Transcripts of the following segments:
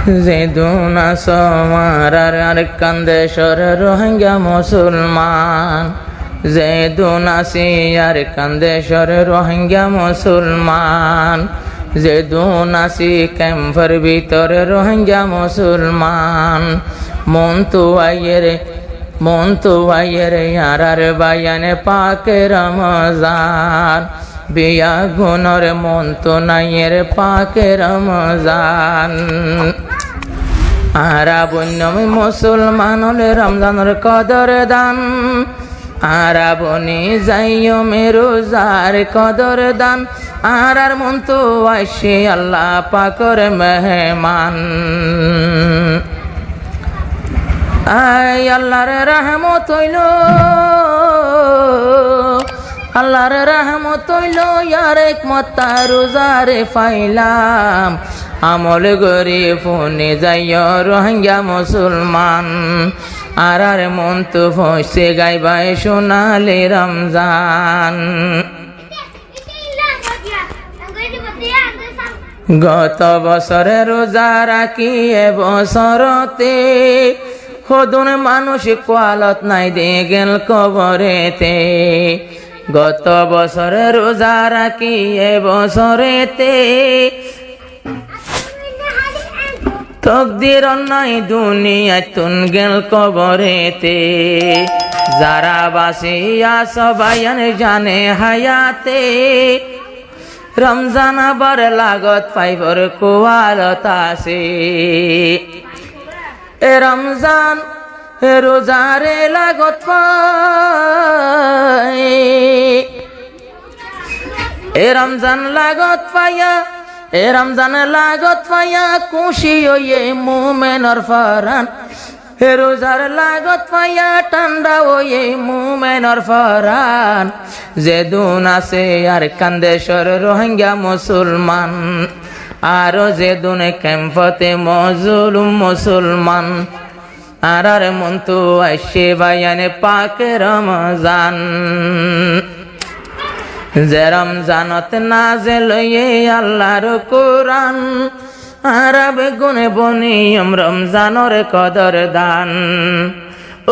যেদুনা সমারার আর কান্দেশ্বর রোহিঙ্গা মুসলমান, যেদুনা সিয়ার কান্দেশ্বর রোহিঙ্গা মুসলমান, যেদুনা সি ক্যাম্পের ভিতরে রোহিঙ্গা মুসলমান। মন তো আইয়ের ইয়ারার বায়ানে পাকে রমজান, বিয়া গুণর মন তো নাইয়ের পাকে রমজান। আরা বন্যমি মুসলমান হলে রমজানের কদর দান, আরা বনি যাইও মেরোজার কদর দান। আর মন তো আইসে আল্লাহ পাকর মেহমান। আই আল্লাহর রহমত হইল, আল্লাহর রহমত হইল, ইয়ার একমত রোজারে পাইলাম। আমল গরি ফোনে যাইও রোহিঙ্গা মুসলমান, আর মন তো ফসে গাইবাই সোনালে রমজান। গত বছরে রোজা রাখি এবছরতে, হদুন মানুষ কোয়ালত নাই দে গেল কবরেতে। গত বছরে রোজা রাখি এবছরেতে, তকদির নাই দুনিয়া তুন গেল কবরেতে। যারা বাসিয়া সবাই জানে হায়াতে, রমজান আবার লাগত পাইবর কোয়ালত আছে। এ রমজান রোজারে লাগত পাই, এ রমজান লাগত পাইয়া, এ রমজান লাগত পাইয়া খুশি হইয়ে মুমেনর ফরান। হে রোজার লাগত পাইয়া ঠান্ডা হইয়ে মুমেনর ফরান। যেদুন আছে আর কান্দেশ্বর রোহিঙ্গা মুসলমান, আরো যেদুন ক্যাম্পতে মজলুম মুসলমান। আর মন তো আইসে বায়ানে পাকে রমজান। যে রমজানত নাজেল লইয়ে আল্লাহর কোরআন, আর বেগুনে বনিয়ম রমজানর কদর দান।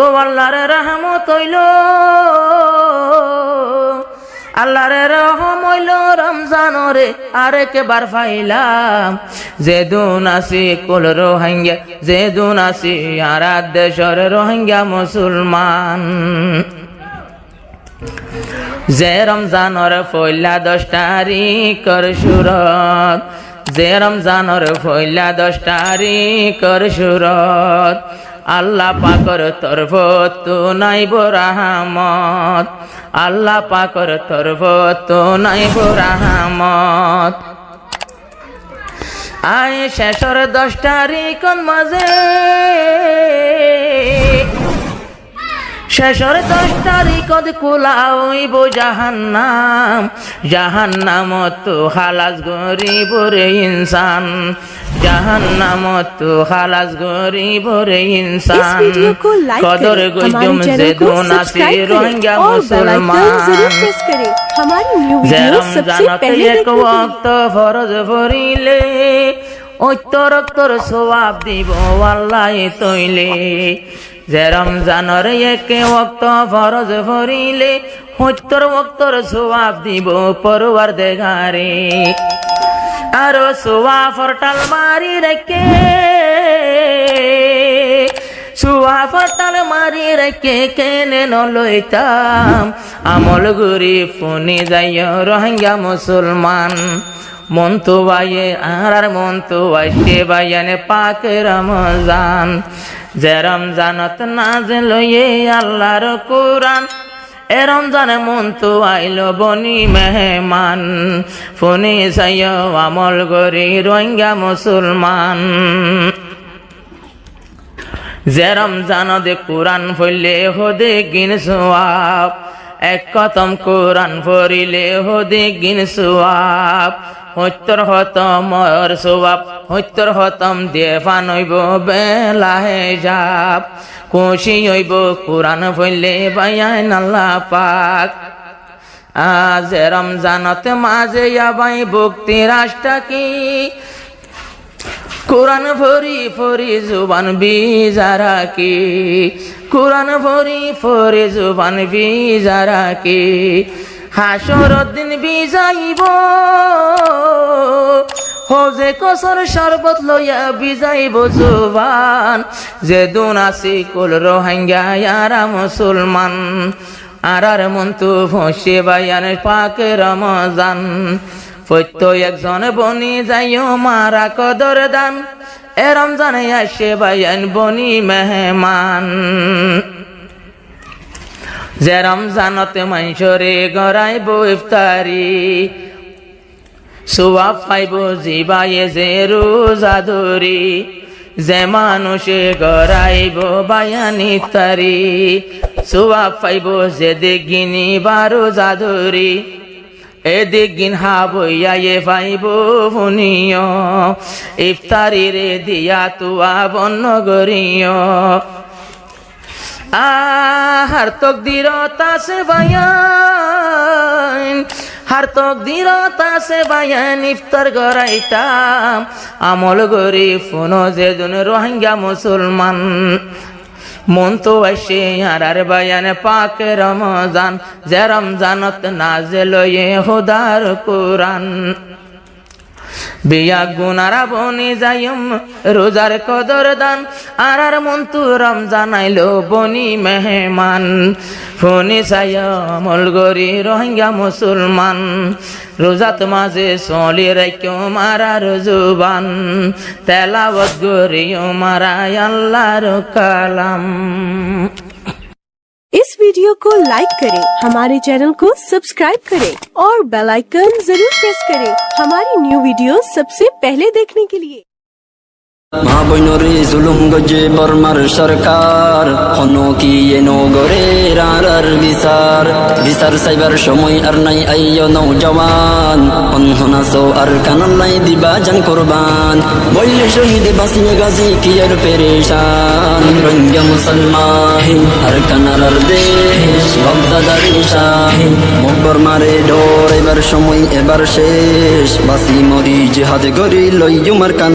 ও আল্লাহর রহমত হইল, আল্লাহর রহম হইল রমজানরে আরেকবার পাইলাম। যেদুন আসি কুল রোহিঙ্গা, যেদুন আসি আর দেশর রোহিঙ্গা মুসলমান। যে রমজানর পয়লা 10 তারিখর সুরত, যে রমজানর পয়লা 10 তারিখর সুরত। আল্লাহ পাকর তরফত তো নাইব রাহমত, আল্লাহ পাকর তরফত তো নাইব রাহমত। আয় শেষর 10 তারিখন মাঝে, শেষর 10 তারিখত খোলা হইব জাহান্নাম। জাহান্নামত তো খালাস গরিব রে ইনসান, জাহান্নামত তো খালাস গরিব রে ইনসান। কদর গজুম যেদুন আসি রোহিঙ্গা মুসলমান। যে রমজানত এক ওয়াক্ত ফরজ ভরিলে, ঐত্তর সওয়াব দিব আল্লাহ তৈলে। যে রমজানের এক ওয়াক্ত ফরজ ভরিলে, ঐত্তর সওয়াব দিব পরওয়ারদিগারে। আর সওয়াবর টাল মারি রেখে, সওয়াবর টাল মারি রেখে কেনে নলইতাম। আমল গরি ফোনে যাইও রোহিঙ্গা মুসলমান। মন তো আইয়ে আর মন তো আইসে বায়ানে পাকে রমজান। যে রমজানত নাজেল লইয়ে আল্লাহর কোরআন, এ রমজানে মন তো আইল বনি মেহমান। ফোনে যাইও আমল গরি রোহিঙ্গা মুসলমান। যে রমজানত কোরআন পড়লে হদে গিন সওয়াব, এক খতম কোরআন পড়িলে হদে গিন সওয়াব। 70 খতমর সওয়াব, 70 খতম দিয়ে ফান হইব বেলা হিসাব। খুশি হইব কোরআন পড়লে বায়ান আল্লাহ পাক। আজ রমজানত মাঝে আবাই ভক্তি রাষ্ট্র কি, কোরআন ভরি ভরি জুবান বিজারা কি, কোরআন ভরি ভরি জুবান বিজারা কি, হাসরের দিন বিজাইব হজে কসর শরবত লইয়া বিজাইব জুবান, যে দুন আসি কুল রোহিঙ্গা ইয়ারা মুসলমান, আর মন্তু ফসে বায়ান পাক রমজান, প্রত্যেক একজন বনি যাইও মারা কদর দান, এ রমজানে আসে বায়ান বনি মেহমান, যে রমজানতে মানুষরে গড়াইব ইফতারি, সোয়াব পাইব জিবায়ে যে রোজা ধরি, যে মানুষে গড়াইব বায়ান ইফতারি, সোয়াব পাইব যে দেখিনি বারো জাধরি, এদিকিন হাবইয়া এ পাইব ভুনিয়, ইফতারি রে দিয়া তুয়া বন্য গরিয়, হার তকদিরত আছে বায়ান, হার তকদিরত আছে বায়ান, ইফতার গড়াইতাম আমল গরি ফোনো যে দুন রোহিঙ্গা মুসলমান, মন তো আসে আর বায়ান পাক রমজান, যে রমজানত নাজেল এ খোদার কোরআন, বিয়া গুনারা বনি যাইম রোজার কদর দান, আর মন তু রমজান আইলো বনি মেহমান, ফোনি সায়মল গরি রোহিঙ্গা মুসলমান, রোজাত মাঝে চলি রাখিও মারার জুবান, তেলাওয়াত গরিও মারায় আল্লাহর কালাম। इस वीडियो को लाइक करें, हमारे चैनल को सब्सक्राइब करें और बेल आइकन जरूर प्रेस करें हमारी न्यू वीडियो सबसे पहले देखने के लिए। মা বইনরে জুলুম গজে বর্মার সরকার, হনো কি এনো গরে রার বিচার, বিচার সাইবার সময় আর নাই আইয় নৌজওয়ান, অনহনাসো আর কানাল্লাই দিবা জান কোরবান, বললে শহীদে বাসিয়ে গাজী কি আর পেরেশান, রোহিঙ্গা মুসলমান আর কানারার দেশ বাগদাদার নিশান, মুখ বর্মারে ডর এবার সময় এবার শেষ, বাসি মরি জেহাদ গরি লই জুমার কান